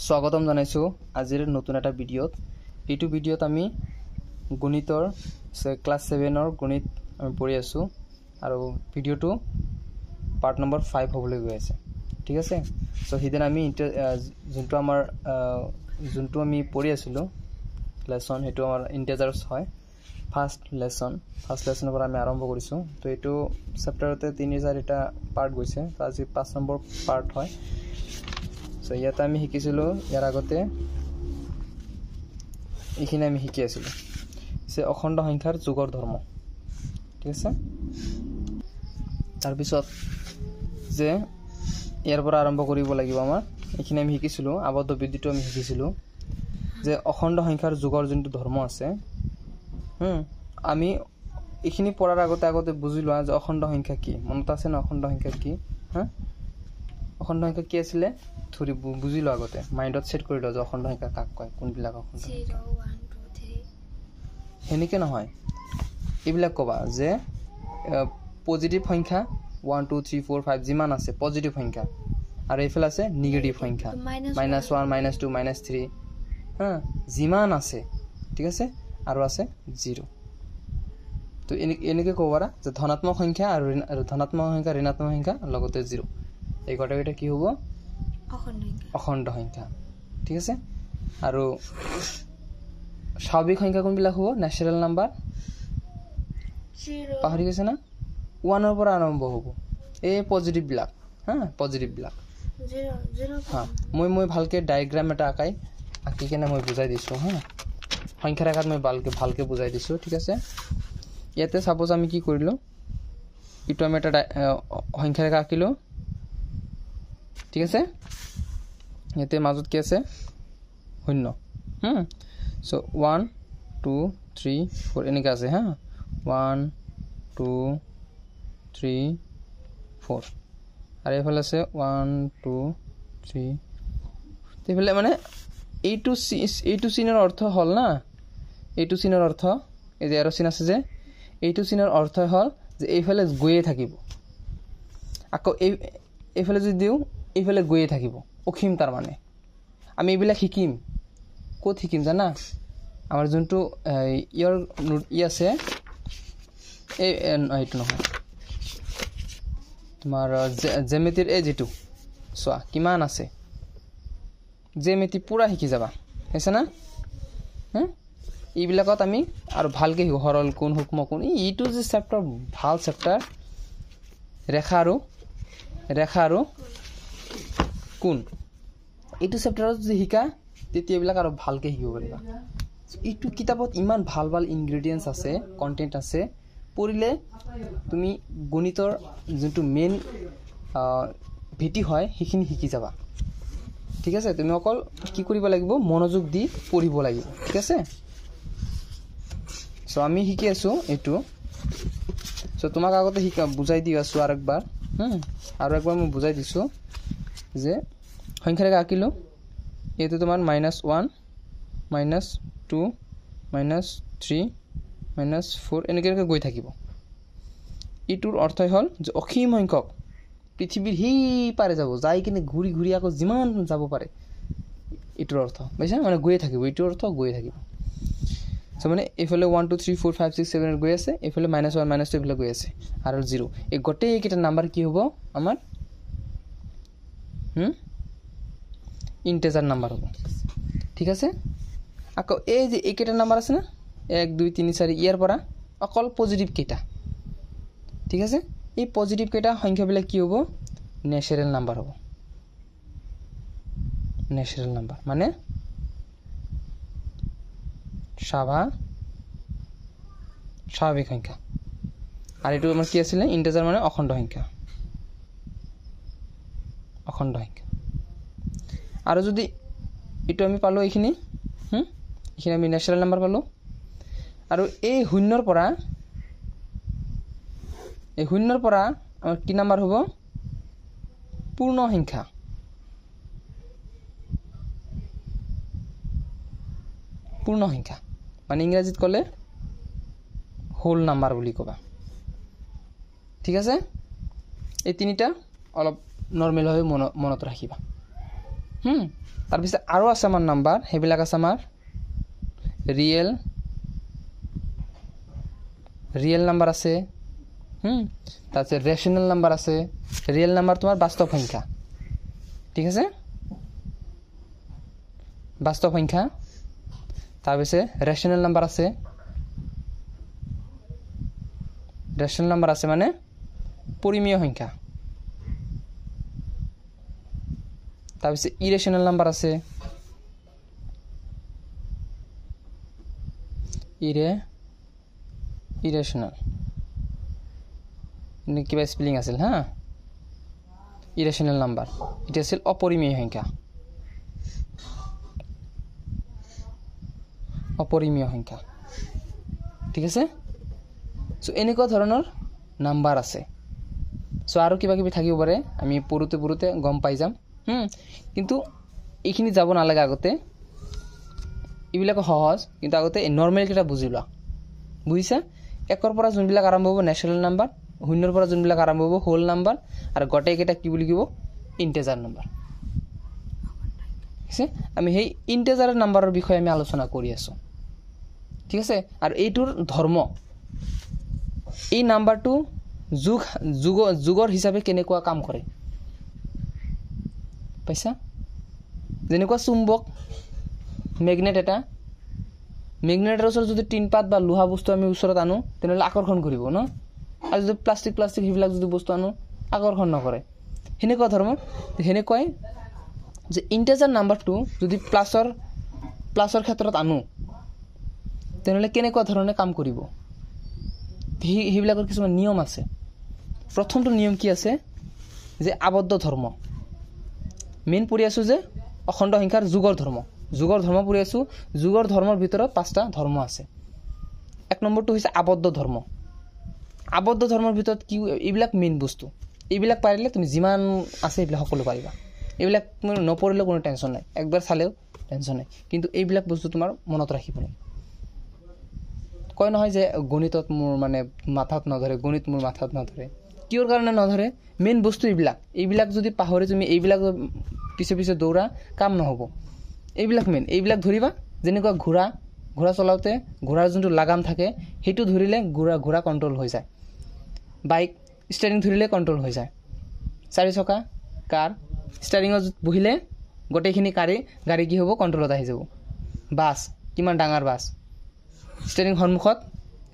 স্বাগতম জানাইছো আজিৰ নতুন এটা ভিডিঅ'ত। এইটো ভিডিঅ'ত আমি গণিতৰ ক্লাস 7 ৰ গণিত আমি পঢ়ি আছো আৰু ভিডিঅ'টো পাৰ্ট নম্বৰ 5 হ'বলৈ গৈ আছে। ঠিক আছে, সো হিদিন আমি যোনটো আমি পঢ়ি আছিলো লেসন, হেতু আমাৰ ইন্টিজাৰ্স হয়। ফাৰ্স্ট লেসনৰ পৰা আমি আৰম্ভ কৰিছো। তো এইটো চেপ্টাৰতে 3-4টা পাৰ্ট গৈছে, তো আজি 5 নম্বৰ পাৰ্ট হয়। সো ইয়াতে আমি শিকিছিলো, ইয়াৰ আগতে এইখিনি আমি শিকি আছিলো যে অখণ্ড সংখ্যাৰ যোগৰ ধৰ্ম। ঠিক আছে, তাৰপিছত যে ইয়াৰ পৰা আৰম্ভ কৰিব লাগিব আমাৰ এইখিনি আমি শিকিছিলো। আবদ্ধ বিদ্যুৎটো আমি শিকিছিলো যে অখণ্ড সংখ্যাৰ যোগৰ যোনটো ধৰ্ম আছে। আমি এইখিনি পঢ়াৰ আগতে বুজি লোৱা যে অখণ্ড সংখ্যা কি। মনত আছে না অখণ্ড সংখ্যা কি? অখণ্ড সংখ্যা কি আছিলে থৰি বুজি লোৱা আগতে, মাইণ্ডত সেট কৰি লোৱা যে অখণ্ড সংখ্যা কাক কয়, কোনবিলাক অখণ্ড। 0 1 2 3 হেনিকে নহয়, এইবিলাক কবা যে পজিটিভ সংখ্যা 1 2 3 4 5 যিমান আছে পজিটিভ সংখ্যা, আৰু এইফালে আছে নিগেটিভ সংখ্যা -1 -2 -3 যিমান আছে। ঠিক আছে, আৰু আছে 0। তো এনেকে ক'ব পাৰা যে ধনাত্মক সংখ্যা আৰু ধনাত্মক সংখ্যা, ঋণাত্মক সংখ্যা লগতে 0, এই গোটেইটা কি হ'ব? অখণ্ড সংখ্যা। ঠিক আছে, আৰু স্বাভাৱিক সংখ্যা কোনবিলাক হ'ব? ন্যাচাৰাল নাম্বাৰ 0 পাহৰি গৈছে না? 1 ৰ পৰা আৰম্ভ হ'ব এই পজিটিভ বিলাক। পজিটিভ বিলাক 0 মই ভালকে ডায়াগ্ৰাম এটা আঁকি কেনে মই বুজাই দিছো। সংখ্যাৰ আকাৰত মই ভালকে বুজাই দিছো। ঠিক আছে, ইয়াতে সাপোজ আমি কি কৰিলো, ইটো আমি এটা সংখ্যাৰ ৰেখা আঁকিলো। ঠিক আছে, ইয়াতে মাজত কি আছে? শূন্য। সো 1 2 3 4 এনেকা আছে। 1 2 3 4, আৰু এইফালে আছে 1 2 3। এইফালে মানে এইটো চিনৰ অৰ্থ হ'ল না, এইটো চিনৰ অৰ্থ এই যে এৰ' চিন আছে যে, এইটো চিনৰ অৰ্থ হ'ল যে এইফালে গৈয়ে থাকিব। আকৌ এইফালে যদি দিওঁ এইফালে গৈয়ে থাকিব, অসীম। তাৰ মানে আমি এইবিলাক শিকিম ক'ত শিকিম জানা? আমাৰ যোনটো আছে এইটো নহয়, তোমাৰ জ্যামিতিৰ এই যেটো চোৱা কিমান আছে, জ্যামিতি পুৰা শিকি যাবা, হৈছে না? এইবিলাকত আমি আৰু ভালকে শিকো, সৰল কোণ, সূক্ষ্ম কোণ। এইটো যে চেপ্টাৰ ভাল চেপ্টাৰ, ৰেখা আৰু কোণ। এইটো চেপ্টাৰত যদি শিকা তেতিয়া এইবিলাক আৰু ভালকে শিকিব পাৰিবা। এইটো কিতাপত ইমান ভাল ভাল ইনগ্ৰেডিয়েন্টছ আছে, কন্টেন্ট আছে, পঢ়িলে তুমি গণিতৰ যোনটো মেইন ভেটি হয় সেইখিনি শিকি যাবা। ঠিক আছে, তুমি অকল কি কৰিব লাগিব? মনোযোগ দি পঢ়িব লাগিব। ঠিক আছে, সো আমি শিকি আছো এইটো। সো তোমাক আগতে বুজাই দি আছো আৰু একবাৰ মই বুজাই দিছো যে সংখ্যাৰ ৰেখা আঁকিলো। এইটো তোমাৰ -1 -2 -3 -4 এনেকৈ গৈ থাকিব। এইটোৰ অৰ্থই হ'ল যে অসীম সংখ্যক পৃথিৱীৰ সেই পাৰে যাব, যাই কিনে ঘূৰি ঘূৰি আকৌ যিমান যাব পাৰে, এইটোৰ অৰ্থ বুজিছা? মানে গৈয়ে থাকিব, এইটোৰ অৰ্থ গৈয়ে থাকিব। সো মানে এইফালে 1 2 3 4 5 6 7 গৈ আছে, এইফালে -1 -2 এইফালে গৈ আছে, আৰু 0। এই গোটেইকেইটা নাম্বাৰ কি হ'ব? আমাৰ ইন্টিজাৰ নাম্বাৰ হ'ব। ঠিক আছে, আকৌ এই যে এইকেইটা নাম্বাৰ আছে না, 1 2 3 4, ইয়াৰ পৰা অকল পজিটিভ কেইটা। ঠিক আছে, এই পজিটিভ কেইটা সংখ্যাবিলাক কি হ'ব? ন্যাচারাল নাম্বাৰ হ'ব। ন্যাচাৰাল নাম্বাৰ মানে স্বাভাৱিক সংখ্যা। আৰু এইটো আমাৰ কি আছিলে? ইন্টিজাৰ মানে অখণ্ড সংখ্যা। আৰু যদি এইটো আমি পালো, এইখিনি আমি ন্যাচাৰাল নাম্বাৰ পালো। আৰু এই শূন্যৰ পৰা আমাৰ কি নাম্বাৰ হ'ব? পূৰ্ণ সংখ্যা। মানে ইংৰাজীত ক'লে হোল নাম্বাৰ বুলি ক'বা। ঠিক আছে, এই তিনিটা অলপ নৰ্মেল হৈ মনত ৰাখিবা। তাৰপিছত আৰু আছে আমাৰ নাম্বাৰ সেইবিলাক আছে আমাৰ ৰিয়েল নাম্বাৰ আছে তাৰপিছত ৰেচনেল নাম্বাৰ আছে ৰিয়েল নাম্বাৰ তোমাৰ বাস্তৱ সংখ্যা ঠিক আছে বাস্তৱ সংখ্যা তাৰপিছত ৰেচনেল নাম্বাৰ আছে মানে পৰিমেয় সংখ্যা তাৰপিছত ইৰেচনেল নাম্বাৰ আছে ইৰেচনেল কিবা স্পেলিং আছিল হা ইৰেচনেল নাম্বাৰ এটা আছিল অপৰিমেয় সংখ্যা ঠিক আছে সো এনেকুৱা ধৰণৰ নাম্বাৰ আছে সো আৰু কিবা কিবি থাকিব পাৰে আমি পঢ়োতে গম পাই যাম কিন্তু এইখিনি যাব নালাগে আগতে এইবিলাক সহজ কিন্তু আগতে নৰ্মেল কিটা বুজি লোৱা বুজিছা একৰ পৰা যোনবিলাক আৰম্ভ হ'ব নেচনেল নাম্বাৰ শূন্যৰ পৰা যোনবিলাক আৰম্ভ হ'ব হোল নাম্বাৰ আৰু গটেই কেইটা কি বুলি কিব ইন্টিজাৰ নাম্বাৰ ঠিক আছে আমি সেই ইন্টিজাৰ নাম্বাৰৰ বিষয়ে আমি আলোচনা কৰি আছো ঠিক আছে আৰু এইটোৰ ধৰ্ম এই নাম্বাৰটো যুগৰ হিচাপে কেনেকুৱা কাম কৰে পাইছা যেনেকুৱা চুম্বক মেগনেটৰ ওচৰত যদি টিন পাত বা লোহা বস্তু আমি ওচৰত আনো তেনেহলে আকৰ্ষণ কৰিব ন আৰু যদি প্লাষ্টিক হিবিলাক যদি বস্তু আনো আকৰ্ষণ নকৰে হেনেকুৱা ধৰণৰ হেনেকৈ যে ইন্টিজাৰ নাম্বাৰটো যদি প্লাছৰ ক্ষেত্ৰত আনো তেনেহলে কেনেকুৱা ধৰণে কাম কৰিব সেইবিলাকৰ কিছুমান নিয়ম আছে প্ৰথমটো নিয়ম কি আছে যে আবদ্ধ ধৰ্ম মেইন পঢ়ি আছো যে অখণ্ড সংখ্যাৰ যুগৰ ধৰ্ম পঢ়ি আছো যুগৰ ধৰ্মৰ ভিতৰত 5টা ধৰ্ম আছে এক নম্বৰটো হৈছে আবদ্ধ ধৰ্মৰ ভিতৰত কি এইবিলাক মেইন বস্তু এইবিলাক পাৰিলে তুমি যিমান আছে এইবিলাক সকলো পাৰিবা এইবিলাক নপঢ়িলে কোনো টেনচন নাই একবাৰ চালেও টেনচন নাই কিন্তু এইবিলাক বস্তু তোমাৰ মনত ৰাখিব লাগিব কয় নহয় যে গণিতত মোৰ মানে মাথাত নধৰে কিয়ৰ কাৰণে নধৰে মেইন বস্তু এইবিলাক যদি পাহৰি তুমি এইবিলাক পিছে দৌৰা কাম নহব এইবিলাক মেইন এইবিলাক ধৰিবা যেনেকুৱা ঘোঁৰা চলাওতে ঘোঁৰাৰ যোনটো লাগাম থাকে হেতু ধৰিলে ঘোঁৰা কন্ট্ৰোল হৈ যায় বাইক ষ্টিয়াৰিং ধৰিলে কন্ট্ৰোল হৈ যায় চাৰি চকা কাৰ ষ্টিয়াৰিঙত বহিলে গোটেইখিনি গাড়ী কি হ'ব কন্ট্ৰোলত আহি যাব বাস কিমান ডাঙৰ বাস ষ্টিয়াৰিং সন্মুখত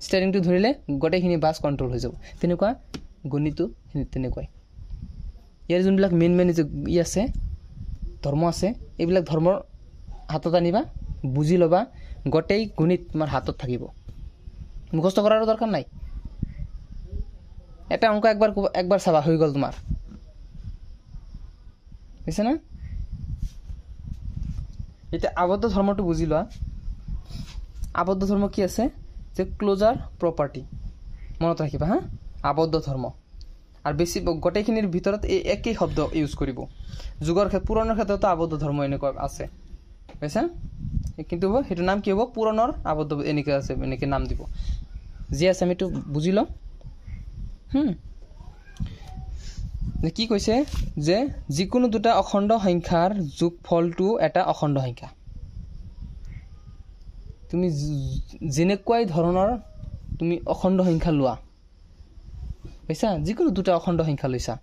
ষ্টিয়াৰিংটো ধৰিলে গোটেইখিনি বাস কন্ট্ৰোল হৈ যাব তেনেকুৱা গণিতটো তেনেকুৱাই ইয়াৰ যোনবিলাক মেইন ই আছে ধৰ্ম আছে এইবিলাক ধৰ্মৰ হাতত আনিবা বুজি ল'বা গোটেই গণিত তোমাৰ হাতত থাকিব মুখস্থ কৰাৰ দৰকাৰ নাই এটা অংক একবাৰ চাবা হৈ গ'ল তোমাৰ বুজিছা না এটা আবদ্ধ ধৰ্মটো বুজি লোৱা আবদ্ধ ধৰ্ম কি আছে যে ক্লোজাৰ প্ৰপাৰ্টি মনত ৰাখিবা হা আবদ্ধ ধৰ্ম আৰু বেছি গোটেইখিনিৰ ভিতৰত এই একেই শব্দ ইউজ কৰিব যুগৰ পুৰণৰ ক্ষেত্ৰতো আবদ্ধ ধৰ্ম এনেকুৱা আছে বুজিছা কিন্তু হেতু নাম কি হ'ব পুৰণৰ আবদ্ধ এনেকৈ আছে এনেকৈ নাম দিব যি আছে আমিটো বুজি লওঁ কি কৈছে যে যিকোনো দুটা অখণ্ড সংখ্যাৰ যোগফলটো এটা অখণ্ড সংখ্যা তুমি যেনেকুৱাই ধৰণৰ তুমি অখণ্ড সংখ্যা লোৱা বুজিছা যিকোনো দুটা অখণ্ড সংখ্যা লৈছা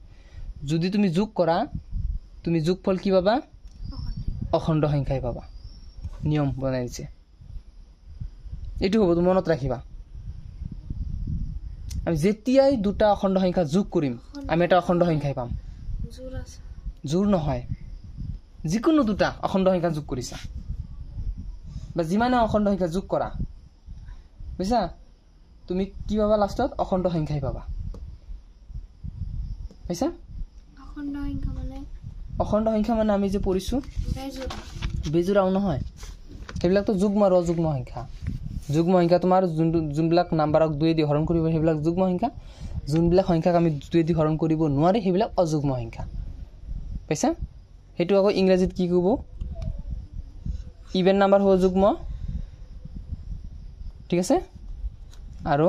যদি তুমি যোগ কৰা তুমি যোগফল কি পাবা অখণ্ড সংখ্যাই পাবা নিয়ম বনাই দিছে এইটো হ'ব তুমি মনত ৰাখিবা আমি যেতিয়াই দুটা অখণ্ড সংখ্যা যোগ কৰিম আমি এটা অখণ্ড সংখ্যাই পাম জোৰ নহয় যিকোনো দুটা অখণ্ড সংখ্যা যোগ কৰিছা বা যিমানে অখণ্ড সংখ্যা যোগ কৰা বুজিছা তুমি কি পাবা লাষ্টত অখণ্ড সংখ্যাই পাবা বুজিছা অখণ্ড সংখ্যা মানে আমি যে পঢ়িছো বেজোৰাও নহয় সেইবিলাকতো যুগ্ম আৰু অযুগ্ম সংখ্যা তোমাৰ যোনবিলাক নাম্বাৰক 2 দি হৰণ কৰিব সেইবিলাক যুগ্ম সংখ্যা যোনবিলাক সংখ্যাক আমি 2 দি হৰণ কৰিব নোৱাৰি সেইবিলাক অযুগ্ম সংখ্যা পাইছা হেতু আকৌ ইংৰাজীত কি ক'ব ইভেন নাম্বাৰ হ'ব যুগ্ম ঠিক আছে আৰু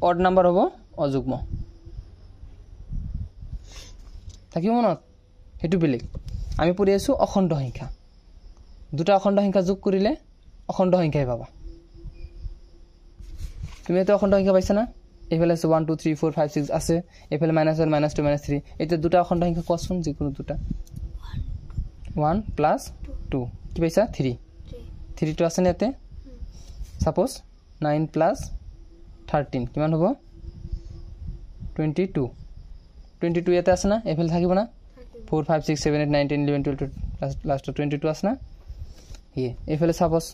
অড নাম্বাৰ হ'ব অযুগ্ম থাকিব মনত হেতু বেলেগ আমি পঢ়ি আছোঁ অখণ্ড সংখ্যা দুটা অখণ্ড সংখ্যা যোগ কৰিলে অখণ্ড সংখ্যাই পাবা তুমি এটা অখণ্ড সংখ্যা পাইছা না এইফালে আছে 1 2 3 4 5 6 আছে এইফালে -1 -2 -3 এটা দুটা অখণ্ড সংখ্যা কোৱাচোন যিকোনো দুটা 1 + 2 কি পাইছা 3 3 টো আছে নেতে সাপোজ 9 + 13 কিমান হ'ব 22 22 ইয়াতে আছে না এইফালে থাকিব না 4 5 6 7 8 9 10 11 12 লাস্ট 22 আছে না here এইফালে সাপোজ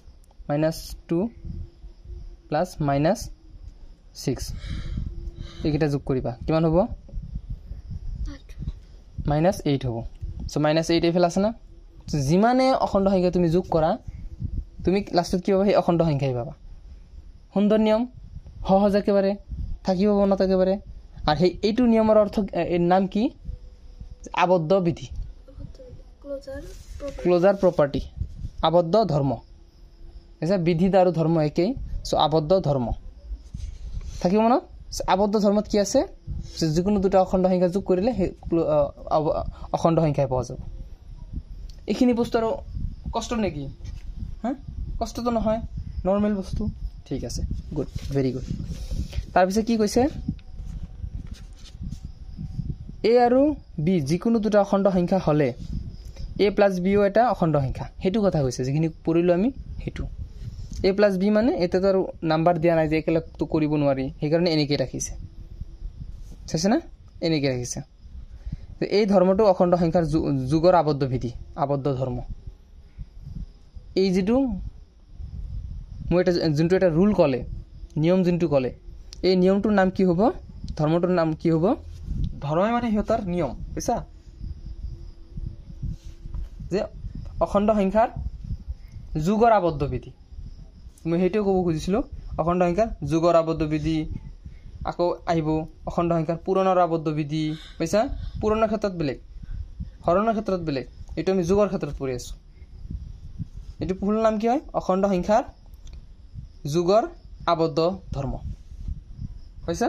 -2 + -6 এইকেইটা যোগ কৰিবা কিমান হ'ব -8 হ'ব সো -8 এইফালে আছে না যিমানে অখণ্ড সংখ্যা তুমি যোগ কৰা তুমি লাষ্টত কি পাবা এই অখণ্ড সংখ্যাই পাবা সুন্দৰ নিয়ম সহজ একেবাৰে থাকিব মনত একেবাৰে আৰ এইটো নিয়মৰ অর্থ এর নাম কি আবদ্ধ বিধি ক্লোজার প্রপার্টি আবদ্ধ ধর্ম এসা বিধি আর ধর্ম একই সো আবদ্ধ ধর্ম থাকিব মনত আবদ্ধ ধর্মত কি আছে যিকোনো দুটা অখণ্ড সংখ্যা যোগ কৰিলে অখণ্ড সংখ্যাই পাওয়া যাব এইখিনি বস্তু আৰু কষ্ট নেকি হ্যাঁ কষ্ট তো নহয় নরমাল বস্তু ঠিক আছে গুড ভেরি গুড তার পিছে কি কৈছে এ আৰু বি যিকোনো দুটা অখণ্ড সংখ্যা হলে a + b ও এটা অখণ্ড সংখ্যা হেতু কথা কৈছে যিখিনি পঢ়িলো আমি হেতু a + b মানে এতে তো নাম্বার দিয়া নাই যে একেলগ তো কৰিব নোৱাৰি সেই কাৰণে এনেকৈ ৰাখিছে চাইছে না এনেকৈ ৰাখিছে তো এই ধৰ্মটো অখণ্ড সংখ্যাৰ যুগৰ আবদ্ধ বিধি আবদ্ধ ধৰ্ম এই যেটো মই এটা যোনটো এটা ৰুল কলে নিয়ম যোনটো কলে এই নিয়মটোৰ নাম কি হ'ব ধৰ্মটোৰ নাম কি হ'ব ধৰ্ম মানে হিয়তাৰ নিয়ম বুঝছা যে অখণ্ড সংখ্যাৰ যুগৰ আবদ্ধ বিধি মই হেতু ক'ব খুজিছিলো অখণ্ড সংখ্যাৰ যুগৰ আবদ্ধ বিধি আকৌ আহিব অখণ্ড সংখ্যাৰ পূৰণৰ আবদ্ধ বিধি বুঝছা পূৰণৰ ক্ষেত্ৰত বেলেগ হৰণৰ ক্ষেত্ৰত বেলেগ এটো আমি যুগৰ ক্ষেত্ৰত পঢ়ি আছো এটো ফুল নাম কি হয় অখণ্ড সংখ্যাৰ যুগৰ আবদ্ধ ধৰ্ম হয়ছে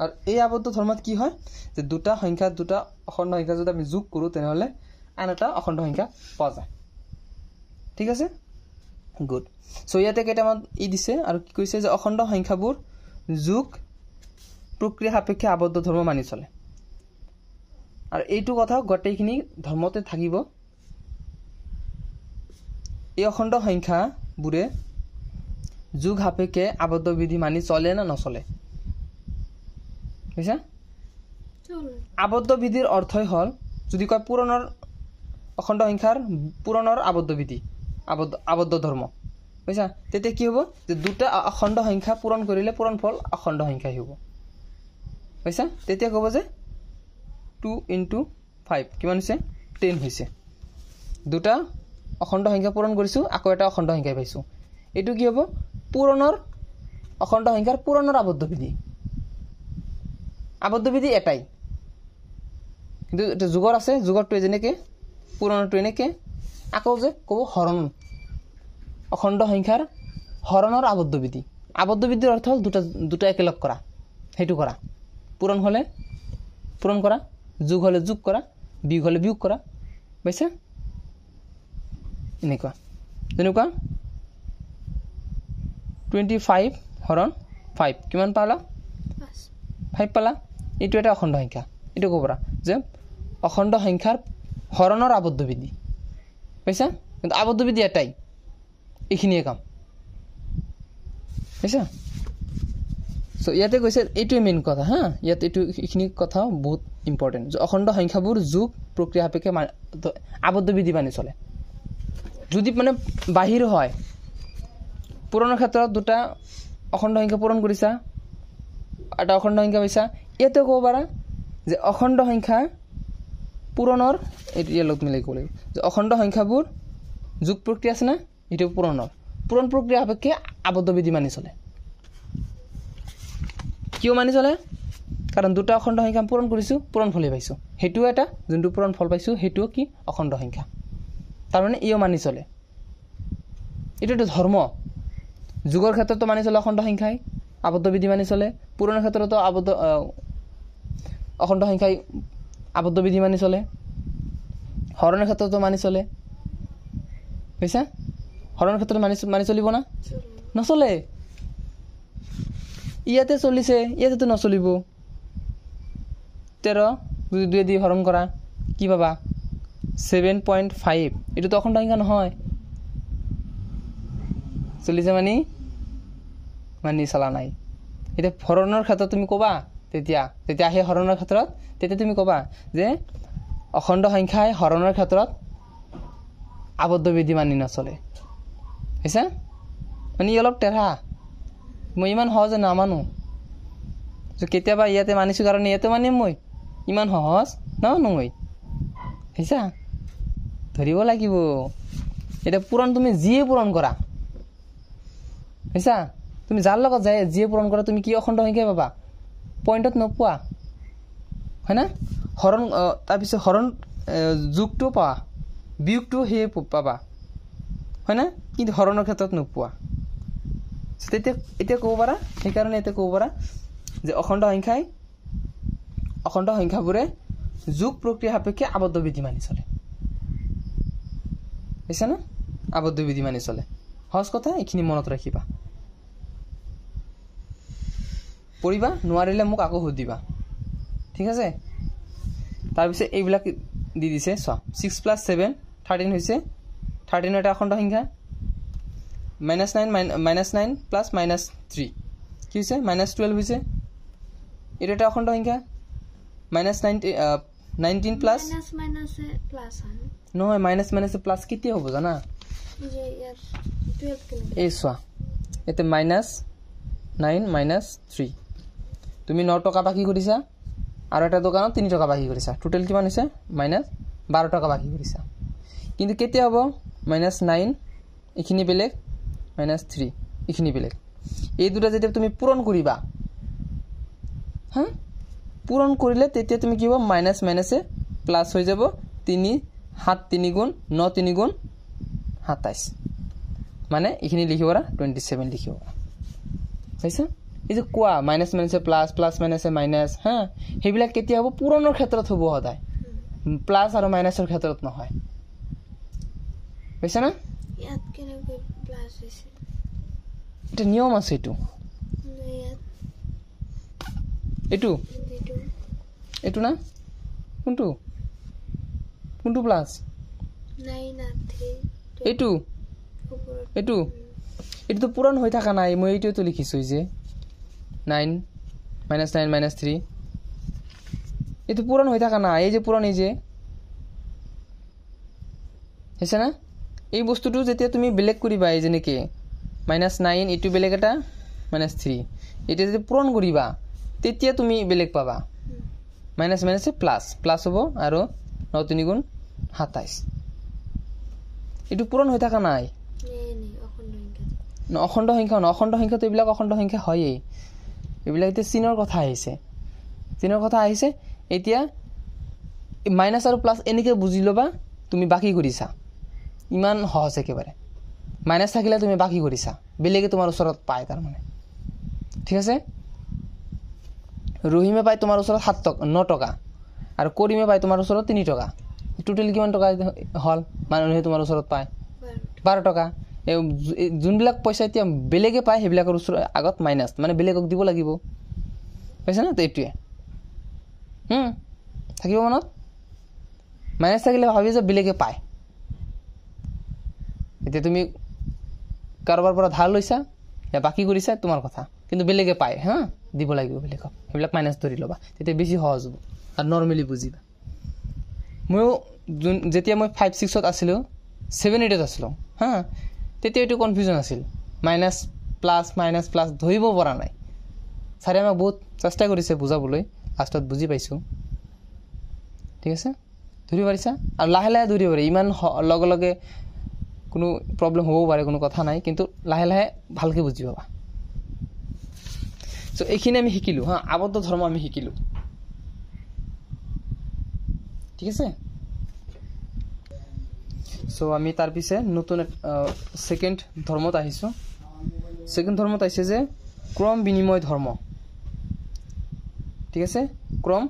আর এই আবদ্ধ ধর্মত কি হয় যে দুটা সংখ্যা দুটা অখণ্ড সংখ্যা যদি আমি যোগ কৰো তেনেহলে আন এটা অখণ্ড সংখ্যা পাওয়া যায় ঠিক আছে গুড সো ইয়াতে কেইটামান ই দিছে আৰু কি কৈছে যে অখণ্ড সংখ্যাবোৰ যোগ প্ৰক্ৰিয়া সাপেক্ষে আবদ্ধ ধৰ্ম মানি চলে আৰু এইটো কথা গটেইখিনি ধৰ্মতে থাকিব এই অখণ্ড সংখ্যাবোৰে যুগ সাপেক্ষে আবদ্ধ বিধি মানি চলে না নচলে বুঝছা আবদ্ধ বিধিৰ অৰ্থই হল যদি কয় পূৰণৰ অখণ্ড সংখ্যাৰ পূৰণৰ আবদ্ধ বিধি আবদ্ধ ধৰ্ম বুঝছা তেতিয়া কি হ'ব যে দুটা অখণ্ড সংখ্যা পূৰণ কৰিলে পূৰণফল অখণ্ড সংখ্যাই হ'ব বুঝছা তেতিয়া ক'ব যে 2 * 5 কিমান হৈছে 10 হৈছে দুটা অখণ্ড সংখ্যা পূৰণ কৰিছো আকৌ এটা অখণ্ড সংখ্যাই পাইছো এটো কি হ'ব পূৰণৰ অখণ্ড সংখ্যাৰ পূৰণৰ আবদ্ধ বিধি এটাই কিন্তু এটা যুগৰ আছে যুগৰটো যেনেকে পূৰণটো এনেকে আকৌ যে ক'ব হৰণ অখণ্ড সংখ্যাৰ হৰণৰ আবদ্ধ বিধিৰ অৰ্থ হল দুটা একেলগ কৰা হেতু কৰা পূৰণ হলে পূৰণ কৰা যোগ হলে যোগ কৰা বিয়োগ হলে বিয়োগ কৰা বুঝছা এনেকুৱা যেনেকুৱা 25 হৰণ 5 কিমান পালা 5 পালা এটো এটা অখণ্ড সংখ্যা এটো ক'বৰা যে অখণ্ড সংখ্যাৰ হৰণৰ আবদ্ধ বিধি বুঝছা কিন্তু আবদ্ধ বিধি এটাই এইখিনিয়ে কাম বুঝছা সো ইয়াতে কৈছে এইটো মেইন কথা হা ইয়াতে এইখিনি কথা বহুত ইম্পৰ্টেন্ট যে অখণ্ড সংখ্যাবোৰ যোগ প্ৰক্ৰিয়া সাপেক্ষে আবদ্ধ বিধি মানি চলে যদি মানে বাহিৰ হয় পূৰণৰ ক্ষেত্ৰত দুটা অখণ্ড সংখ্যা পূৰণ কৰিছা এটা অখণ্ড সংখ্যা পাইছা ইয়াতে ক'ব পাৰা যে অখণ্ড সংখ্যা পূৰণৰ এৰিয়া লগ মিলাই ক'লে যে অখণ্ড সংখ্যাবোৰ যোগ প্ৰক্ৰিয়া আছে না এটো পূৰণৰ পূৰণ প্ৰক্ৰিয়া সাপেক্ষে আবদ্ধ বিধি মানি চলে কিয় মানি চলে কাৰণ দুটা অখণ্ড সংখ্যা পূৰণ কৰিছো পূৰণ ফল পাইছো হেতু এটা যোনটো পূৰণ ফল পাইছো হেতু কি অখণ্ড সংখ্যা তাৰ মানে ইও মানি চলে এটো ধৰ্ম যুগৰ ক্ষেত্ৰতো মানি চলে অখণ্ড সংখ্যাই আবদ্ধ বিধি মানি চলে পূৰণৰ ক্ষেত্ৰতো অখণ্ড সংখ্যাই আবদ্ধ বিধি মানি চলে হৰণৰ ক্ষেত্ৰতো মানি চলে বুজিছা হৰণৰ ক্ষেত্ৰত মানি চলিব না নচলে ইয়াতে চলিছে ইয়াতেতো নচলিব 13 যদি 2 দি হৰণ কৰা কি পাবা 7.5 এটো তো অখণ্ড সংখ্যা নহয় চলিছে মানি চলা নাই এটা হৰণৰ ক্ষেত্ৰত তুমি কবা তেতিয়া হে হৰণৰ ক্ষেত্ৰত তেতিয়া তুমি কবা যে অখণ্ড সংখ্যাই হৰণৰ ক্ষেত্ৰত আবদ্ধ বিধি মানি নচলে হৈছে অলপ টেঢ়া মই ইমান সহজে নামানো যে কেতিয়াবা ইয়াতে মানিছো কাৰণ ইয়াতে মানিম মই ইমান সহজ নামানো মই হৈছে ধৰিব লাগিব এটা পূৰণ তুমি যিয়ে পূৰণ কৰা হৈছে তুমি যাৰ লগত যায় যিয়ে পূৰণ কৰা তুমি কি অখণ্ড সংখ্যা পাবা পইণ্টত নোপোৱা হয় না হৰণ তাৰ পিছত হৰণ যোগটো পাবা বিয়োগটো হে পাবা হয় না কিন্তু হৰণৰ ক্ষেত্ৰত নোপোৱা তেতিয়া এতিয়া ক'ব পাৰা সেইকাৰণে এতিয়া ক'ব পাৰা যে অখণ্ড সংখ্যাবোৰে যোগ প্ৰক্ৰিয়া সাপেক্ষে আবদ্ধ বিধি মানি চলে বুজিছা না আবদ্ধ বিধি মানি চলে সহজ কথা এইখিনি মনত ৰাখিবা পঢ়িবা নোৱাৰিলে মোক আকৌ সুধিবা ঠিক আছে তাৰ পিছত এইবিলাক দি দিছে 6 + 7 13 হৈছে 13 এটা অখণ্ড সংখ্যা -9 + -3 কি হৈছে -12 হৈছে এটা এটা অখণ্ড সংখ্যা -19 প্লাস প্লাস নহয় মাইনাস প্লাস কেতিয়া হ'ব জানা যে ইয়ার 12 কিলো এই সোয়া এতে -9 - 3 তুমি 9 টাকা বাকি কৰিছা আৰু এটা দোকানত 3 টাকা বাকি কৰিছা টোটাল কিমান হৈছে -12 টাকা বাকি কৰিছা কিন্তু কেতিয়া হ'ব -9 এখিনি বেলেগ -3 এখিনি বেলেগ এই দুটা যেতিয়া তুমি পূৰণ কৰিবা হ্যাঁ পূৰণ কৰিলে তেতিয়া তুমি কি হ'ব মাইনাস মাইনাসে প্লাস হৈ যাব 3 7 3 গুণ 9 3 গুণ 27 মানে এখিনি লিখিবৰা 27 লিখিবৰা হইছে এই যে কোৱা মাইনাস মাইনাসে প্লাস প্লাস মাইনাসে মাইনাস হ্যাঁ হেবিলাক কেতিয়া হ'ব পূৰণৰ ক্ষেত্ৰত হ'ব হদায় প্লাস আৰু মাইনাসৰ ক্ষেত্ৰত নহয় হইছে না ইয়াত কেনে প্লাস হৈছে এটা নিয়ম আছে এটু না কোনটো প্লাস 9 আর 3 এটু এটু এটু তো পূরণ হৈ থাকা নাই মই এইটো তো লিখিছো যে 9 - 3 এটু পূরণ হৈ থাকা নাই এই যে পূরণ এই যে হেছে না এই বস্তুটো যেতিয়া তুমি বেলেগ কৰিবা এই যেনেকে -9 এটু বেলেগ এটা -3 এটা যদি পূৰণ কৰিবা তেতিয়া তুমি বেলেগ পাবা মাইনাস মাইনাসে প্লাস প্লাস হ'ব আৰু 9 3 গুণ 27 এটু পূরণ হৈ থাকা নাই অখণ্ড সংখ্যা তো এইবিলাক অখণ্ড সংখ্যা হয়ই এইবিলাকতে চিনৰ কথা আহিছে এতিয়া মাইনাস আৰু প্লাস এনেকে বুজি লবা তুমি বাকি কৰিছা ইমান সহজ একেবাৰে মাইনাস থাকিলে তুমি বাকি কৰিছা বেলেগে তোমাৰ ওচৰত পায় তাৰ মানে ঠিক আছে ৰহিমে পায় তোমাৰ ওচৰত 9 টকা আৰু কৰিমে পায় তোমাৰ ওচৰত 3 টকা টোটাল কিমান টকা হল মানুহে তোমাৰ ওচৰত পায় 12 টকা যোনবিলাক পইচা এতিয়া বেলেগে পায় হেবিলাকৰ ওচৰত আগত মাইনাস মানে বেলেগক দিব লাগিব পইচা না তো এটুৱে থাকিব মনত মাইনাস থাকিলে ভাবি যে বেলেগে পায় এতিয়া তুমি কাৰোবাৰ পৰা ধাৰ লৈছা या বাকি কৰিছা তোমাৰ কথা কিন্তু বেলেগে পায় হ্যাঁ দিব লাগিব বেলেগক হেবিলাক মাইনাস ধৰি লবা তেতিয়া বেছি সহজ হ'ব আৰু নরমালি বুজিবা মই যেতিয়া মই 5 6 ত আছিলো 7 8 ত আছিলো হ্যাঁ তেতিয়া এটো কনফিউজন আছিল মাইনাস প্লাস ধৰিব পৰা নাই সাৰে আমাক বহুত চেষ্টা কৰিছে বুজাবলৈ লাষ্টত বুজি পাইছো ঠিক আছে ধৰি পাৰিছা আৰু লাহে লাহে ধৰি পাৰে ইমান লগে লগে কোনো প্ৰবলেম হ'ব পাৰে কোনো কথা নাই কিন্তু লাহে লাহে ভালকে বুজি পাবা সো এইখিনি আমি শিকিলো হ্যাঁ আবদ্ধ ধৰ্ম আমি শিকিলো ঠিক আছে সো আমি তাৰ পিছে নতুন সেকেন্ড ধৰ্মত আহিছো সেকেন্ড ধৰ্মত আহিছে যে ক্ৰম বিনিময় ধৰ্ম ঠিক আছে ক্ৰম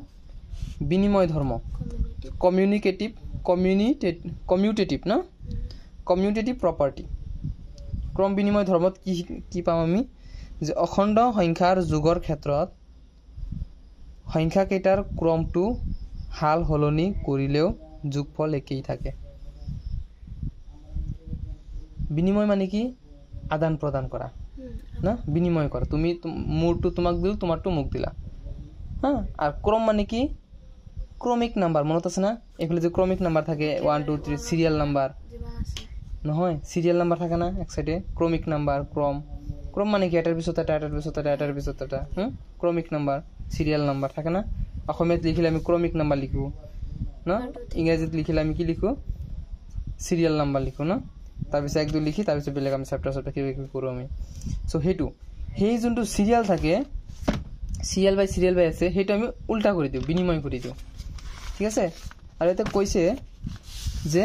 বিনিময় ধৰ্ম কমিউনিকেটিভ কমিউটেটিভ ন কমিউটেটিভ প্ৰপাৰ্টি ক্ৰম বিনিময় ধৰ্মত কি পাম আমি যে অখণ্ড সংখ্যাৰ যোগৰ ক্ষেত্ৰত সংখ্যা কেইটাৰ ক্ৰমটো হাল হলনি কৰিলেও যোগফল একেই থাকে বিনিময় মানে কি আদান প্ৰদান কৰা না বিনিময় কৰা তুমি মোৰটো তোমাক দিল তোমাৰটো মোক দিলা হ্যাঁ আর ক্রম মানে কি ক্রমিক নাম্বার মনত আছে না এগুলো যে ক্রমিক নাম্বার থাকে 1 2 3 সিরিয়াল নাম্বার নহয় সিরিয়াল নাম্বার থাকে না এক সাইডে ক্রমিক নাম্বার ক্রম মানে কি এটার পিছত এটার পিছত এটা ক্রমিক নাম্বার সিরিয়াল নাম্বার থাকে না অসমীয়াত লিখিলে আমি ক্রমিক নাম্বার লিখো না ইংরেজিত লিখিলে আমি কি লিখো সিরিয়াল নাম্বার লিখো না তাৰপিছত এক দুই লিখি তাৰপিছত বেলেগ আমি চেপ্টাৰ কিবা কিবি কৰোঁ আমি সো হেতু সেই যোনটো সিৰিয়াল থাকে সিৰিয়াল বাই আছে হেতু আমি উল্টা কৰি দিও বিনিময় কৰি দিও ঠিক আছে আৰু এটা কৈছে যে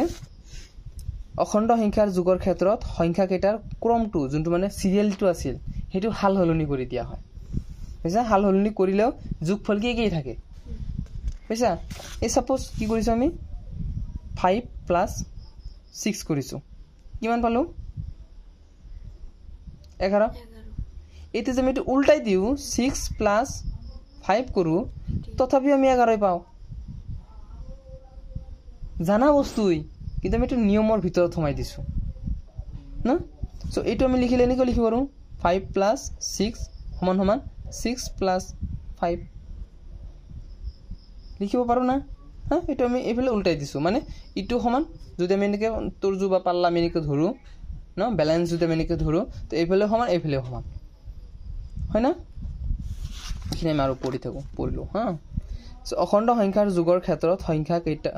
অখণ্ড সংখ্যাৰ যোগৰ ক্ষেত্ৰত সংখ্যা কেইটাৰ ক্ৰমটো যোনটো মানে সিৰিয়ালটো আছিল হেতু হাল হলনি কৰি দিয়া হয় বুজিছা হাল হলনি কৰিলেও যোগফল কি একেই থাকে বুজিছা এই সাপোজ কি কৰিছো আমি 5 প্লাস 6 কৰিছো কিমান পালো 11 এতে যে আমি এটা উল্টাই দিও 6 প্লাস 5 কৰো তথাপি আমি 11 পাও জানা বস্তুই কিন্তু আমি এটা নিয়মৰ ভিতৰত থমাই দিছো না সো এটো আমি লিখিলে এনেকৈ লিখিব পাৰো 5 প্লাস 6 সমান সমান 6 প্লাস 5 লিখিব পাৰো না হ্যাঁ এটো আমি এফালে উল্টাই দিছো মানে ইটো সমান যদি আমি এনেকৈ তৰজু বা পাল্লা আমি এনেকৈ ধৰো না ব্যালেন্স যদি আমি এনেকৈ ধৰো তো এফালে সমান এফালে সমান হয় না এখানে আমি আৰু পঢ়িলো হ্যাঁ সো অখণ্ড সংখ্যাৰ যোগৰ ক্ষেত্ৰত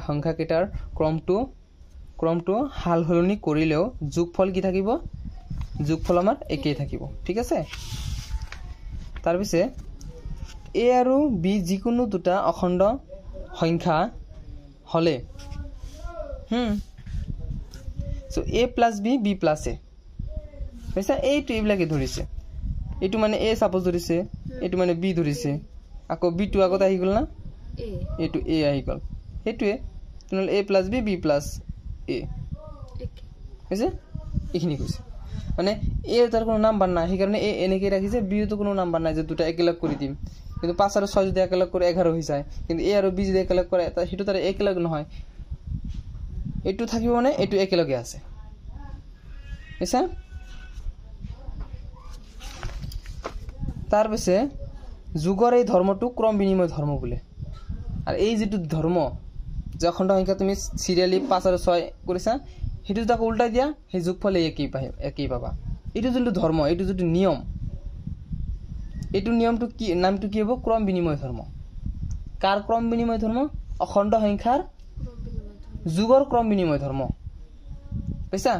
সংখ্যা কেইটাৰ ক্ৰমটো হাল হলনি কৰিলেও যোগফল কি থাকিব যোগফল আমাৰ একেই থাকিব ঠিক আছে তাৰ পিছে এ আৰু বি যিকোনো দুটা অখণ্ড সংখ্যা হলে সো এ প্লাস বি প্লাস এ বুঝছা এইটো এইবিলাকে ধৰিছে এটো মানে এ সাপোজ ধৰিছে এটো মানে বি ধৰিছে আকৌ বি টু আগত আহি গল না এটো এ আহি গল হেতুৱে তেনেহলে এ প্লাস বি প্লাস এ বুঝছে এখিনি কৈছে মানে এ তাৰ কোনো নাম্বাৰ নাই সেই কাৰণে এ এনেকৈ ৰাখিছে বি তো কোনো নাম্বাৰ নাই যে দুটা একেলগ কৰি দিম কিন্তু 5 আৰু 6 যদি একেলগ কৰি 11 হৈ যায় কিন্তু এ আৰু বি যদি একেলগ কৰে এটা হেতু তাৰ একেলগ নহয় এটো থাকিব মানে এটো একেলগে আছে বুঝছা তাৰ পিছে যুগৰ এই ধৰ্মটো ক্ৰম বিনিময় ধৰ্ম বোলে আৰু এই যেটো ধৰ্ম যে অখণ্ড সংখ্যা তুমি সিৰিয়ালি 5 আৰু 6 কৰিছা হেতু যদি উল্টাই দিয়া সেই যোগফল একই পাবা এটো যোনটো ধৰ্ম এটো যোনটো নিয়ম এটো নিয়মটো কি নামটো কি হ'ব ক্ৰম বিনিময় ধৰ্ম কাৰ ক্ৰম বিনিময় ধৰ্ম অখণ্ড সংখ্যাৰ যুগৰ ক্ৰম বিনিময় ধৰ্ম বুজিছা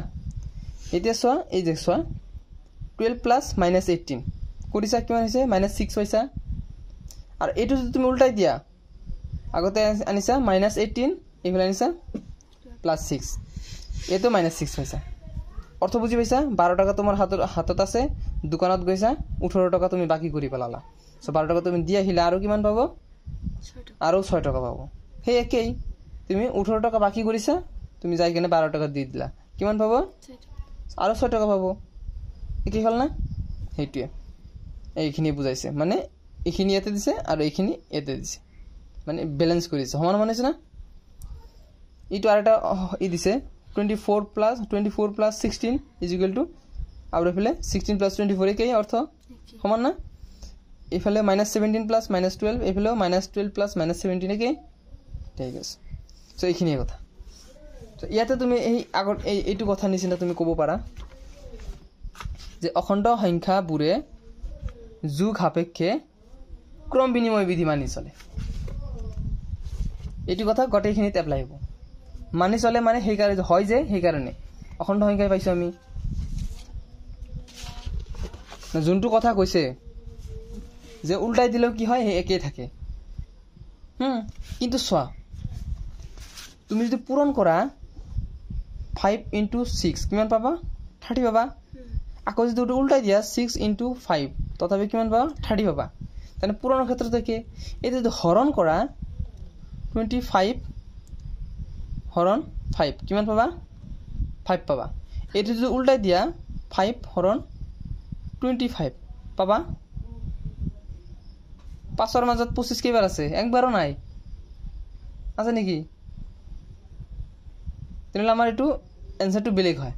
এতিয়া চোৱা এই যে চোৱা 12 প্লাস -18 কৰিছা কিমান হৈছে -6 হৈছা আৰু এটো যদি তুমি উল্টাই দিয়া আগতে আনিছা -18 এইফালে আনিছা +6 এটো -6 হৈছা অর্থ বুঝি পাইছা 12 টাকা তোমার হাতত আছে দোকানত গৈছা 18 টাকা তুমি বাকি কৰি পেলালা সো 12 টাকা তুমি দিয়া হিলা আৰু কিমান পাবো 6 টাকা আৰু 6 টাকা পাবো হে একেই তুমি 18 টাকা বাকি কৰিছা তুমি যাই কেনে 12 টাকা দি দিলা কিমান পাবো 6 টাকা আৰু 6 টাকা পাবো কি হল না হেইটোৱে এইখিনি বুজাইছে মানে এইখিনি এতে দিছে আৰু এইখিনি এতে দিছে মানে ব্যালেন্স কৰিছে সমান মানেছে না ইটো আরটা ই দিছে 24 plus 16 is equal to আর এফালে 16 plus 24 একেই অর্থ সমান না এফালে -17 plus -12 এফালে -12 plus -17 একেই ঠিক আছে সো এইখিনি কথা তো ইয়াতে তুমি এই আগৰ এইটো কথা নিচিনা তুমি ক'ব পাৰা যে অখণ্ড সংখ্যাবোৰে যোগ সাপেক্ষে ক্ৰম বিনিময় বিধি মানি চলে এইটো কথা গটেইখিনিত এপ্লাই হ'ব মানি চলে মানে সেই কাৰণে হয় যে সেই কাৰণে অখণ্ড সংখ্যা পাইছো আমি যোনটো কথা কৈছে যে উল্টাই দিলেও কি হয় একেই থাকে কিন্তু চোৱা তুমি যদি পূৰণ কৰা 5 into 6 কিমান পাবা 30 পাবা আকৌ যদি উল্টাই দিয়া 6 into 5 তথাপি কিমান পাবা 30 পাবা তানে পূৰণৰ ক্ষেত্ৰত কি এই যদি হৰণ কৰা 25 হৰণ 5 কিমান পাবা 5 পাবা এইটো যদি উল্টাই দিয়া 5 হৰণ 25 পাবা 5 ৰ মাজত 25 কেইবাৰ আছে একবাৰো নাই আছে নেকি তেনলে আমাৰ এটো এনসাৰটো বেলেগ হয়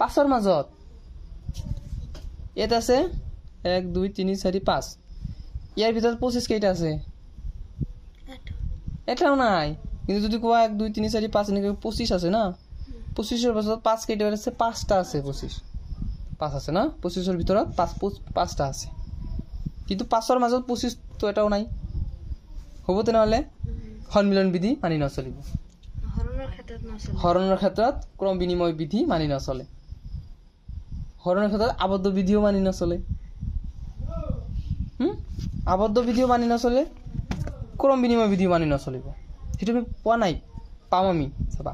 5 ৰ মাজত এটা আছে 1 2 3 4 5 ইয়াৰ ভিতৰত 25 কেইটা আছে এটাও নাই কিন্তু যদি কোৱা 1 2 3 4 5 এনেকৈ 25 আছে না 25 ৰ পাছত 5 কেইটা আছে 5টা আছে 25 5 আছে না 25 ৰ ভিতৰত 5টা আছে কিন্তু 5 ৰ মাজত 25 তো এটাও নাই হ'ব তেনহলে সন্মিলন বিধি মানি নচলিব হৰণৰ ক্ষেত্ৰত ক্ৰম বিনিময় বিধি মানি নচলে হৰণৰ ক্ষেত্ৰত আবদ্ধ বিধিও মানি নচলে আবদ্ধ বিধিও মানি নচলে ক্ৰম বিনিময় বিধি মানি নচলিব সেইটো আমি পোৱা নাই পাম আমি চাবা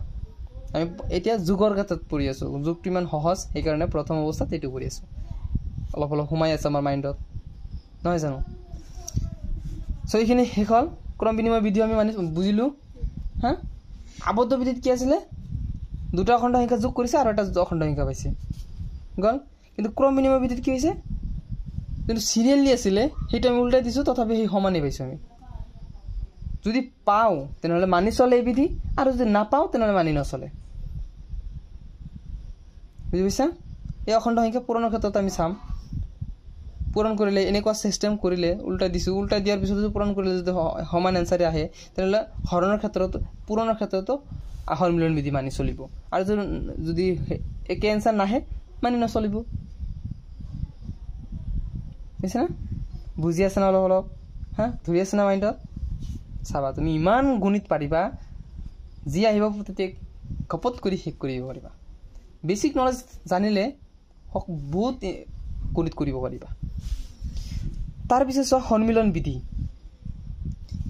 আমি এতিয়া যুগৰ ক্ষেত্ৰত পঢ়ি আছো যুগটো ইমান সহজ এই কাৰণে প্ৰথম অৱস্থাত এটো কৰি আছো অলপ অলপ হুমাই আছে আমাৰ মাইন্ডত নহয় জানো সো এইখিনি হেকল ক্ৰম বিনিময় বিধি আমি মানি বুজিলো হা আবদ্ধ বিধিত কি আছিল দুটা অখণ্ড সংখ্যা যোগ কৰিছে আৰু এটা অখণ্ড সংখ্যা পাইছে গল কিন্তু ক্ৰম বিনিময় বিধিত কি হৈছে কিন্তু সিরিয়ালি আছিল হেটা আমি উল্টাই দিছো তথাপি হে সমানে পাইছো আমি যদি পাও তেনহলে মানি চলে এই বিধি আৰু যদি না পাও তেনহলে মানি নচলে বুঝিছা এই অখণ্ড সংখ্যা পূৰণৰ ক্ষেত্ৰত আমি চাম পূৰণ কৰিলে এনেকুৱা সিস্টেম কৰিলে উল্টা দিছো উল্টা দিয়াৰ পিছত যদি পূৰণ কৰিলে যদি সমান আনসাৰ আহে তেনহলে হৰণৰ ক্ষেত্ৰত পূৰণৰ ক্ষেত্ৰত সন্মিলন বিধি মানি চলিব আৰু যদি একে আনসাৰ নাহে মানি নচলিব বুঝিছা বুজি আছে না অলপ অলপ হা ধৰি আছে না মাইন্ডত চাবা তুমি ইমান গণিত পাৰিবা যি আহিব প্ৰত্যেক কপত কৰি শেষ কৰিব পাৰিবা বেসিক নলেজ জানিলে বহুত গণিত কৰিব পাৰিবা তাৰ পিছত সন্মিলন বিধি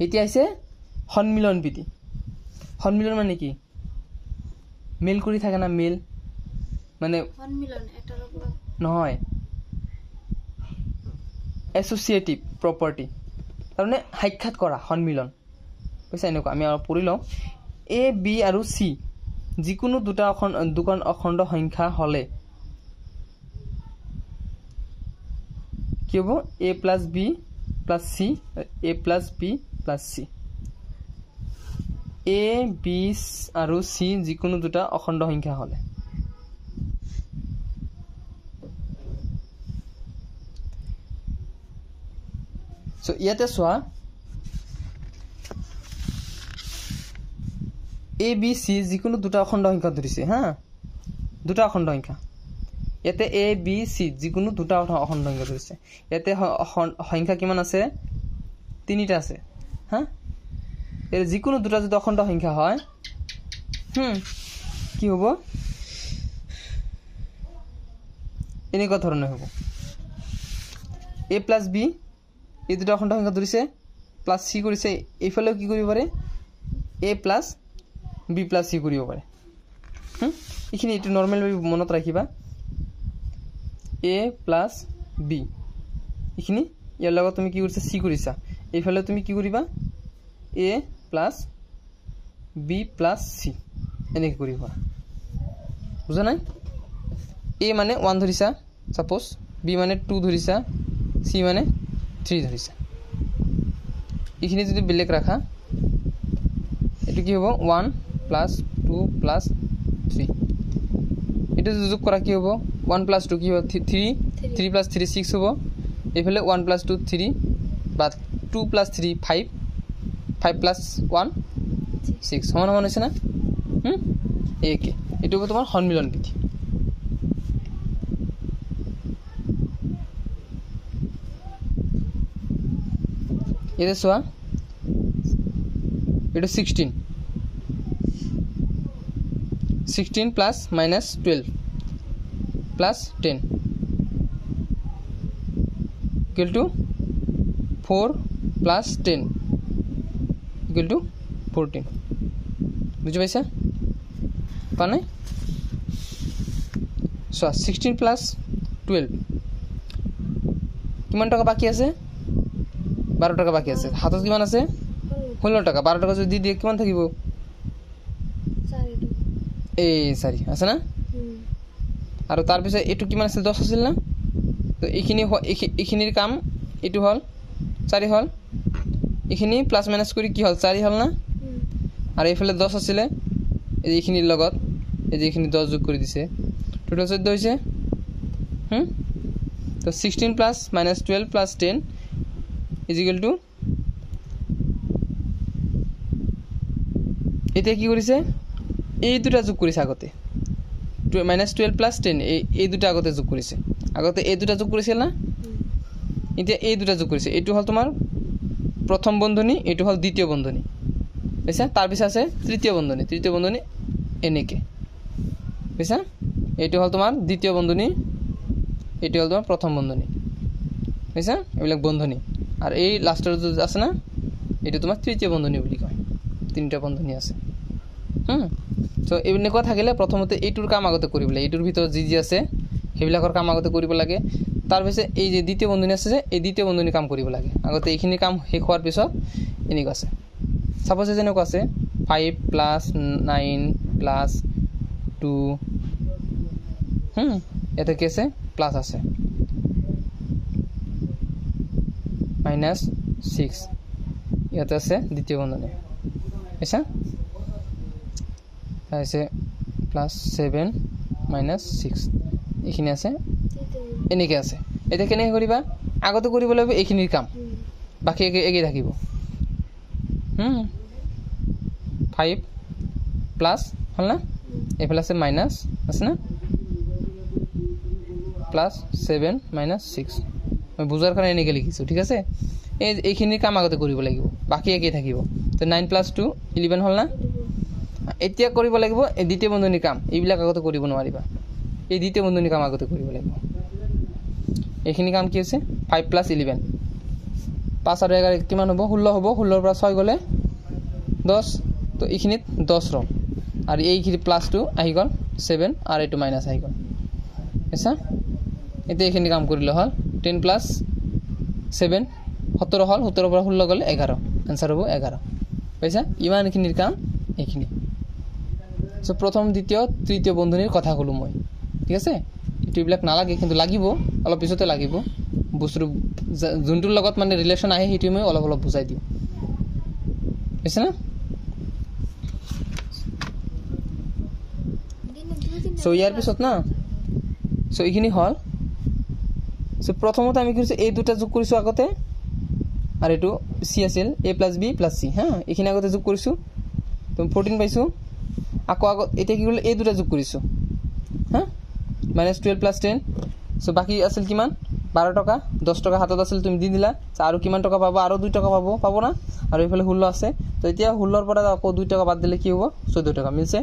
এতিয়া আছে সন্মিলন বিধি সন্মিলন মানে কি মেল কৰি থাকে না মেল মানে সন্মিলন এটাৰ ওপৰত নহয় এসোসিয়েটিভ প্ৰপাৰ্টি তাৰমানে সাক্ষাৎ কৰা সন্মিলন কৈছা এনেকুৱা আমি আৰু পঢ়ি লওঁ এ বি আৰু সি যিকোনো দুটা অখণ্ড সংখ্যা হলে কি হ'ব a plus b plus c a plus b plus c a b আৰু c যিকোনো দুটা অখণ্ড সংখ্যা হলে সো ইয়াতে সোয়া a b c যিকোনো দুটা অখণ্ড সংখ্যা ধৰিছে হা দুটা অখণ্ড সংখ্যা ইয়াতে a b c যিকোনো দুটা অখণ্ড সংখ্যা ধৰিছে ইয়াতে সংখ্যা কিমান আছে তিনিটা আছে হা এৰ যিকোনো দুটা যদি অখণ্ড সংখ্যা হয় কি হ'ব এনেকুৱা ধৰণে হ'ব a plus b এই দুটা অখণ্ড সংখ্যা ধৰিছে প্লাস c কৰিছে এইফালেও কি কৰিব পাৰে a plus b plus c কৰিব পাৰে এইখিনি এটো নৰমাল মনত ৰাখিবা a plus b এইখিনি ইয়াৰ লগত তুমি কি কৰিছা c কৰিছা এইফালে তুমি কি কৰিবা a plus b plus c এনেকৈ কৰিবা বুজা নাই a মানে 1 ধৰিছা সাপোজ b মানে 2 ধৰিছা c মানে 3 ধৰিছা এইখিনি যদি বেলেগ ৰাখা এটো কি হ'ব 1 plus 2 plus 3 এটা যোগ কৰা কি হ'ব 1 plus 2 কি হ'ব 3 3 plus 3 6 হ'ব এফালে 1 plus 2 3 বা 2 plus 3 5 5 plus 1 6 সমান সমান হৈছে না একে এটো হ'ব তোমাৰ সন্মিলন বিধি এটা সোয়া এটা 16 plus minus 12 plus 10 equal to 4 plus 10 equal to 14 বুঝি পাইছা পানে সো 16 plus 12 কিমান টাকা বাকি আছে 12 টাকা বাকি আছে হাতত কিমান আছে 16 টাকা 12 টাকা যদি দিয়ে কিমান থাকিব 4 টকা এই 4 আছে না আৰু তাৰ পিছত এটো কিমান আছিল 10 আছিল না তো এইখিনিৰ কাম এটো হল 4 হল এইখিনি প্লাস মাইনাস কৰি কি হল 4 হল না আৰু এইফালে 10 আছিল এইখিনিৰ লগত এইখিনি 10 যোগ কৰি দিছে টোটাল 14 হৈছে তো 16 plus minus 12 plus 10 is equal to এটা কি কৰিছে এই দুটা যোগ কৰিছে আগতে -12 প্লাস 10 এই দুটা আগতে যোগ কৰিছে আগতে এই দুটা যোগ কৰিছিল না এতিয়া এই দুটা যোগ কৰিছে এটো হল তোমাৰ প্ৰথম বন্ধনী এটো হল দ্বিতীয় বন্ধনী বুঝছা তাৰ পিছত আছে তৃতীয় বন্ধনী এনেকে বুঝছা এটো হল তোমাৰ দ্বিতীয় বন্ধনী এটো হল তোমাৰ প্ৰথম বন্ধনী বুঝছা এবিলাক বন্ধনী আর এই লাস্টের যে আছে না এটা তোমার তৃতীয় বন্ধনী বলি কয় তিনটা বন্ধনী আছে সো এনেকুৱা থাকিলে প্ৰথমতে এইটোৰ কাম আগতে কৰিব লাগে এইটোৰ ভিতৰত যি আছে হেবিলাকৰ কাম আগতে কৰিব লাগে তাৰ পিছত এই যে দ্বিতীয় বন্ধনী আছে যে এই দ্বিতীয় বন্ধনী কাম কৰিব লাগে আগতে এইখিনি কাম শেষ হোৱাৰ পিছত এনেকুৱা আছে সাপোজ যেনেকুৱা আছে 5 + 9 + 2 এটা কি আছে প্লাস আছে -6 ইয়াতে আছে দ্বিতীয় বন্ধনী বুঝছা আছে +7 - 6 এইখিনি আছে এনেকে আছে এটা কেনে কৰিবা আগতে কৰিব লাগিব এইখিনিৰ কাম বাকি একে থাকিব 5 প্লাস হল না এফালে আছে মাইনাস আছে না +7 - 6 মই বুজাৰ কাৰণে এনেকে লিখিছো ঠিক আছে এইখিনিৰ কাম আগতে কৰিব লাগিব বাকি একে থাকিব তো 9 + 2 11 হল না এতিয়া কৰিব লাগিব এই দ্বিতীয় বন্ধনীৰ কাম এইবিলাক আগতে কৰিব নোৱাৰিবা এই দ্বিতীয় বন্ধনীৰ কাম আগতে কৰিব লাগিব এইখিনি কাম কি আছে 5 + 11 5 আৰু 11 কিমান হ'ব 16 হ'ব 16 ৰ পৰা 6 গলে 10 তো এইখিনিত 10 ৰল আৰু এইখিনি +2 আহি গল 7 আৰু এটো মাইনাস আহি গল আচ্ছা এতিয়া এইখিনি কাম কৰিলে হল 10 + 7 17 হল 17 পৰা 16 গলে 11 आंसर হ'ব 11 পাইছা ইমানখিনিৰ কাম এইখিনি সো প্ৰথম দ্বিতীয় তৃতীয় বন্ধনীৰ কথা কলো মই ঠিক আছে এটোবিলাক নালাগে কিন্তু লাগিব অলপ পিছতে লাগিব বস্তুৰ জুনটোৰ লগত মানে ৰিলেচন আহে হেতু মই অলপ বুজাই দিও বুজিছা না সো ইয়াৰ পিছত না সো এইখিনি হল সো প্ৰথমতে আমি কৰিছো এই দুটা যোগ কৰিছো আগতে আর এটো সি আছিল a + b + c হ্যাঁ এখানে আগতে যোগ কৰিছো তুমি 14 পাইছো আকো আগত এটা কি হল এই দুটা যোগ কৰিছো হ্যাঁ -12 + 10 সো বাকি আছিল কিমান 12 টাকা 10 টাকা হাতত আছিল তুমি দি দিলা আৰু কিমান টাকা পাবো আৰু 2 টাকা পাবো না আৰু এইফালে 16 আছে তো এতিয়া 16 ৰ পৰা আকৌ 2 টাকা বাদ দিলে কি হ'ব 14 টাকা মিলছে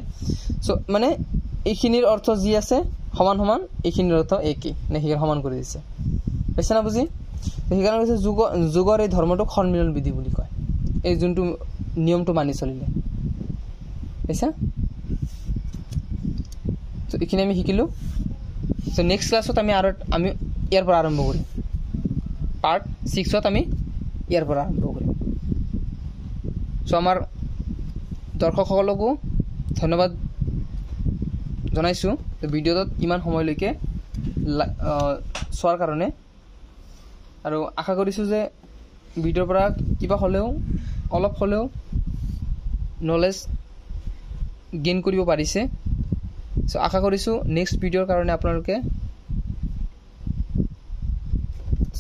সো মানে এইখিনিৰ অৰ্থ যি আছে সমান সমান এইখিনিৰ অৰ্থ একেই নে হিৰ সমান কৰি দিছে বুজিছা না বুজি সেইকাৰণে কৈছে যুগৰ এই ধৰ্মটো সন্মিলন বিধি বুলি কয় এই যোনটো নিয়মটো মানি চলিলে বুজিছা তো এইখিনি আমি শিকিলো সো নেক্সট ক্লাছত আমি ইয়াৰ পৰা আৰম্ভ কৰিম পাৰ্ট 6ত আমি ইয়াৰ পৰা আৰম্ভ কৰিম সো আমাৰ দৰ্শকসকলকো ধন্যবাদ জনাইছো ভিডিঅ'ত ইমান সময়লৈকে চোৱাৰ কাৰণে আৰু আশা কৰিছো যে ভিডিঅ'ৰ পৰা কিবা হলেও অলপ হলেও নলেজ গেইন কৰিব পাৰিছে সো আশা কৰিছো নেক্সট ভিডিঅ'ৰ কাৰণে আপোনালোকে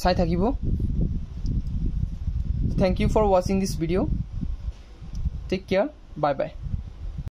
চাই থাকিব thank you for watching this video take care bye by